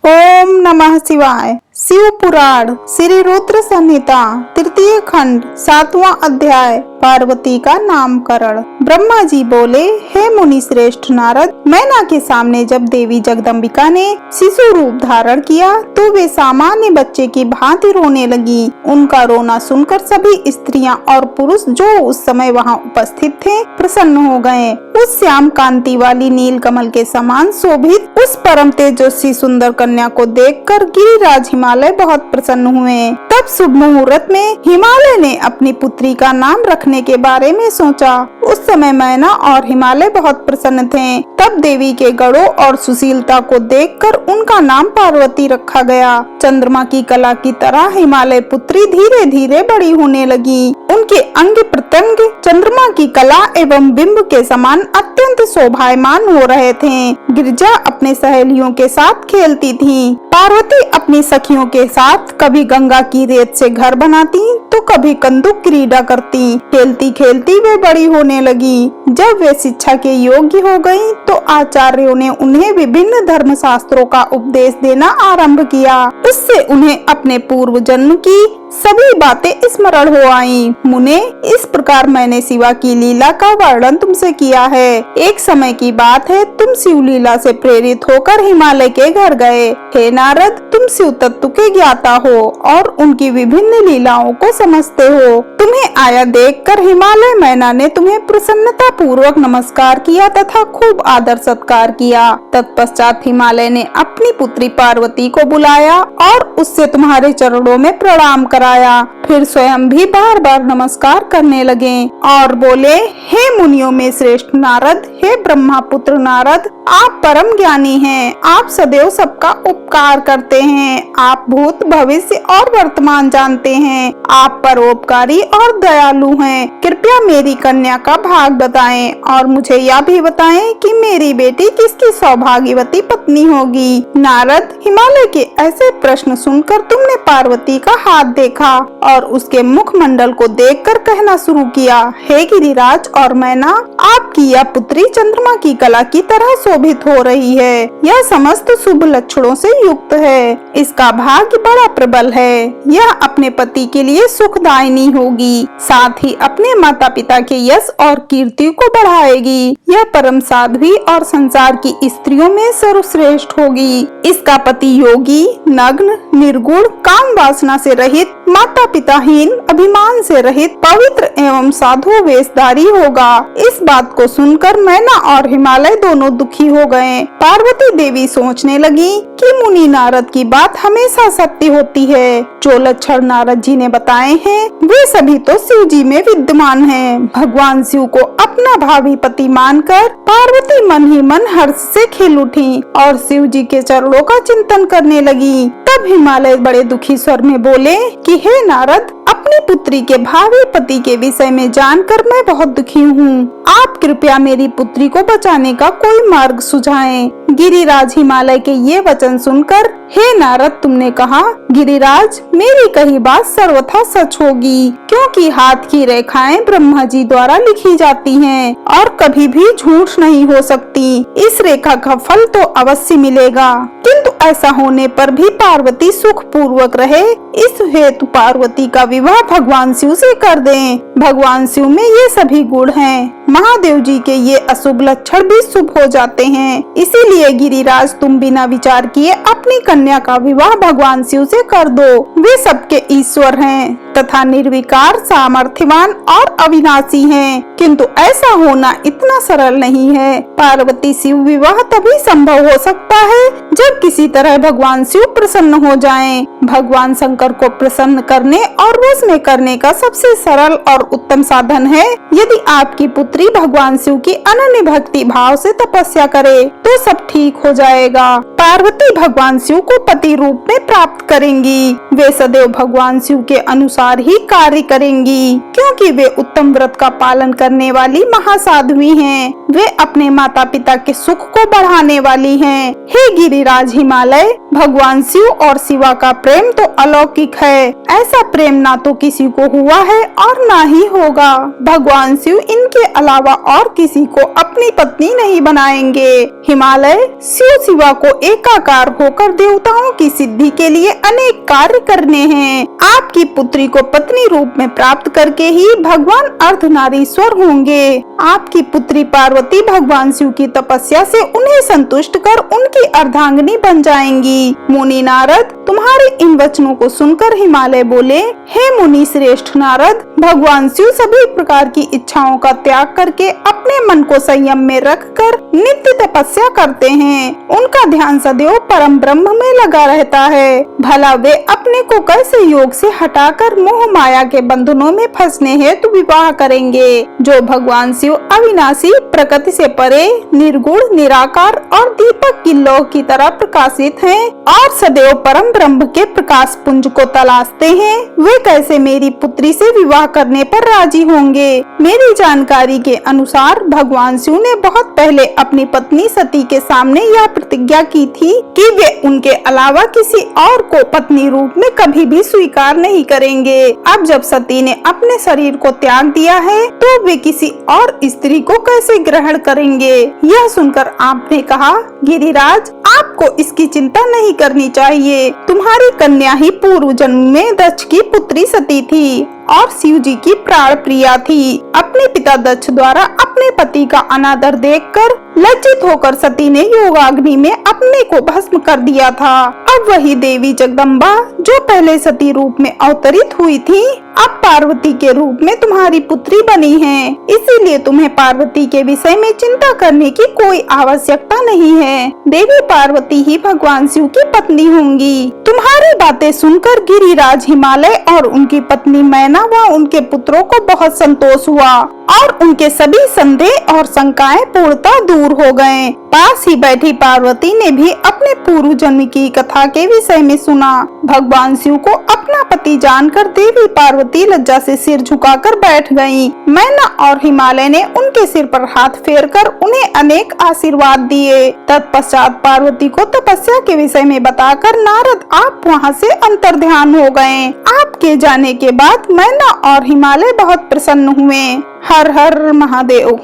ओम नमः शिवाय। शिव पुराण श्री रुद्र संहिता तृतीय खंड 7वां अध्याय पार्वती का नामकरण। ब्रह्मा जी बोले, हे मुनि श्रेष्ठ नारद, मैना के सामने जब देवी जगदम्बिका ने शिशु रूप धारण किया तो वे सामान्य बच्चे की भांति रोने लगी। उनका रोना सुनकर सभी स्त्रियां और पुरुष जो उस समय वहां उपस्थित थे प्रसन्न हो गए। उस श्याम कांति वाली नील कमल के समान शोभित उस परम तेजस्वी सुंदर कन्या को देखकर गिरिराज हिमालय बहुत प्रसन्न हुए। तब शुभ मुहूर्त में हिमालय ने अपनी पुत्री का नाम रखने के बारे में सोचा। उस समय मैना और हिमालय बहुत प्रसन्न थे। तब देवी के गढ़ों और सुशीलता को देखकर उनका नाम पार्वती रखा गया। चंद्रमा की कला की तरह हिमालय पुत्री धीरे धीरे बड़ी होने लगी। उनके अंग प्रत्यंग चंद्रमा की कला एवं बिंब के समान अत्यंत शोभायमान हो रहे थे। गिरिजा अपने सहेलियों के साथ खेलती थी। पार्वती अपनी सखियों के साथ कभी गंगा की रेत से घर बनाती तो कभी कंदुक क्रीड़ा करती। खेलती खेलती वे बड़ी होने लगी। जब वे शिक्षा के योग्य हो गयी तो आचार्यों ने उन्हें विभिन्न धर्म शास्त्रों का उपदेश देना आरंभ किया। उससे उन्हें अपने पूर्व जन्म की सभी बातें स्मरण हो आईं। मुने, इस प्रकार मैंने शिवा की लीला का वर्णन तुमसे किया है। एक समय की बात है, तुम शिव लीला से प्रेरित होकर हिमालय के घर गए। हे नारद, तुम शिव तत्व के ज्ञाता हो और उनकी विभिन्न लीलाओं को समझते हो। तुम्हें आया देखकर हिमालय मैना ने तुम्हें प्रसन्नता पूर्वक नमस्कार किया तथा खूब आदर सत्कार किया। तत्पश्चात हिमालय ने अपनी पुत्री पार्वती को बुलाया और उससे तुम्हारे चरणों में प्रणाम कराया। फिर स्वयं भी बार बार नमस्कार करने लगे और बोले, हे मुनियों में श्रेष्ठ नारद, हे ब्रह्मा पुत्र नारद, आप परम ज्ञानी हैं। आप सदैव सबका उपकार करते हैं। आप भूत भविष्य और वर्तमान जानते हैं। आप परोपकारी और दयालु हैं। कृपया मेरी कन्या का भाग बताएं और मुझे यह भी बताएं कि मेरी बेटी किसकी सौभाग्यवती पत्नी होगी। नारद, हिमालय के ऐसे प्रश्न सुनकर तुमने पार्वती का हाथ देखा और उसके मुखमंडल को देखकर कहना शुरू किया, हे गिरिराज और मैना, आपकी यह पुत्री चंद्रमा की कला की तरह शोभित हो रही है। यह समस्त शुभ लक्षणों से युक्त है। इसका भाग्य बड़ा प्रबल है। यह अपने पति के लिए सुखदायिनी होगी, साथ ही अपने माता पिता के यश और कीर्ति को बढ़ाएगी। यह परम साध्वी और संसार की स्त्रियों में सर्वश्रेष्ठ होगी। इसका पति योगी, नग्न, निर्गुण, काम वासना से रहित, माता पिताहीन, अभिमान से रहित, पवित्र एवं साधु वेशधारी होगा। इस बात को सुनकर मैना और हिमालय दोनों दुखी हो गए। पार्वती देवी सोचने लगी कि मुनि नारद की बात हमेशा सत्य होती है। जो लक्षण नारद जी ने बताए हैं वे सभी तो शिव जी में विद्यमान हैं। भगवान शिव को अपना भावी पति मानकर पार्वती मन ही मन हर्ष से खिल उठी और शिव जी के चरणों का चिंतन करने लगी। तब हिमालय बड़े दुखी स्वर में बोले कि हे नारद, अपनी पुत्री के भावी पति के विषय में जानकर मैं बहुत दुखी हूँ। आप कृपया मेरी पुत्री को बचाने का कोई मार्ग सुझाएं। गिरिराज हिमालय के ये वचन सुनकर, हे नारद, तुमने कहा, गिरिराज, मेरी कही बात सर्वथा सच होगी, क्योंकि हाथ की रेखाएं ब्रह्मा जी द्वारा लिखी जाती हैं और कभी भी झूठ नहीं हो सकती। इस रेखा का फल तो अवश्य मिलेगा, किंतु ऐसा होने पर भी पार्वती सुख पूर्वक रहे, इस हेतु पार्वती का विवाह भगवान शिव से कर दें। भगवान शिव में ये सभी गुण हैं। महादेव जी के ये अशुभ लक्षण भी शुभ हो जाते हैं। इसीलिए गिरिराज, तुम बिना विचार किए अपनी कन्या का विवाह भगवान शिव से कर दो। वे सबके ईश्वर हैं तथा निर्विकार, सामर्थ्यवान और अविनाशी हैं, किंतु ऐसा होना इतना सरल नहीं है। पार्वती शिव विवाह तभी संभव हो सकता है जब किसी तरह भगवान शिव प्रसन्न हो जाएं। भगवान शंकर को प्रसन्न करने और वश में करने का सबसे सरल और उत्तम साधन है, यदि आपकी पुत्री भगवान शिव की अनन्य भक्ति भाव से तपस्या करे तो सब ठीक हो जाएगा। पार्वती भगवान शिव को पति रूप में प्राप्त करेंगी। वे सदैव भगवान शिव के अनुसार ही कार्य करेंगी, क्योंकि वे उत्तम व्रत का पालन करने वाली महासाध्वी हैं। वे अपने माता पिता के सुख को बढ़ाने वाली हैं। हे गिरिराज हिमालय, भगवान शिव और शिवा का प्रेम तो अलौकिक है। ऐसा प्रेम ना तो किसी को हुआ है और ना ही होगा। भगवान शिव इनके अलावा और किसी को अपनी पत्नी नहीं बनाएंगे। हिमालय शिव शिवा को एकाकार होकर देवताओं की सिद्धि के लिए अनेक कार्य करने हैं। आपकी पुत्री को पत्नी रूप में प्राप्त करके ही भगवान अर्धनारीश्वर होंगे। आपकी पुत्री पार्वती भगवान शिव की तपस्या से उन्हें संतुष्ट कर उनकी अर्धांगिनी बन जाएंगी। मुनि नारद, तुम्हारे इन वचनों को सुनकर हिमालय बोले, हे मुनि श्रेष्ठ नारद, भगवान शिव सभी प्रकार की इच्छाओं का त्याग करके अपने मन को संयम में रखकर नित्य तपस्या करते हैं। उनका ध्यान सदैव परम ब्रह्म में लगा रहता है। भला वे अपने को कैसे योग से हटाकर मोह माया के बंधनों में फंसने हेतु विवाह करेंगे। जो भगवान शिव अविनाशी, प्रकृति से परे, निर्गुण, निराकार और दीपक की लौ की तरह प्रकाशित हैं और सदैव परम ब्रह्म के प्रकाश पुंज को तलाशते हैं, वे कैसे मेरी पुत्री से विवाह करने पर राजी होंगे। मेरी जानकारी के अनुसार भगवान शिव ने बहुत पहले अपनी पत्नी सती के सामने यह प्रतिज्ञा की थी कि वे उनके अलावा किसी और को पत्नी रूप में कभी भी स्वीकार नहीं करेंगे। अब जब सती ने अपने शरीर को त्याग दिया है तो वे किसी और स्त्री को कैसे ग्रहण करेंगे। यह सुनकर आपने कहा, गिरिराज, आपको इसकी चिंता नहीं करनी चाहिए। तुम्हारी कन्या ही पूर्व जन्म में दक्ष की पुत्री सती थी और शिव जी की प्राण प्रिया थी। अपने पिता दक्ष द्वारा अपने पति का अनादर देखकर लज्जित होकर सती ने योगाग्नि में अपने को भस्म कर दिया था। अब वही देवी जगदम्बा जो पहले सती रूप में अवतरित हुई थी, अब पार्वती के रूप में तुम्हारी पुत्री बनी है। इसीलिए तुम्हें पार्वती के विषय में चिंता करने की कोई आवश्यकता नहीं है। देवी पार्वती ही भगवान शिव की पत्नी होंगी। तुम्हारी बातें सुनकर गिरिराज हिमालय और उनकी पत्नी मैना व उनके पुत्रों को बहुत संतोष हुआ और उनके सभी संदेह और शंकाएं पूर्णतः दूर हो गए। पास ही बैठी पार्वती ने भी अपने पूर्व जन्म की कथा के विषय में सुना। भगवान शिव को अपना पति जानकर देवी पार्वती लज्जा से सिर झुकाकर बैठ गयी। मैना और हिमालय ने उनके सिर पर हाथ फेरकर उन्हें अनेक आशीर्वाद दिए। तत्पश्चात पार्वती को तपस्या के विषय में बताकर नारद आप वहाँ से अंतर्ध्यान हो गए। आपके जाने के बाद मैना और हिमालय बहुत प्रसन्न हुए। हर हर महादेव।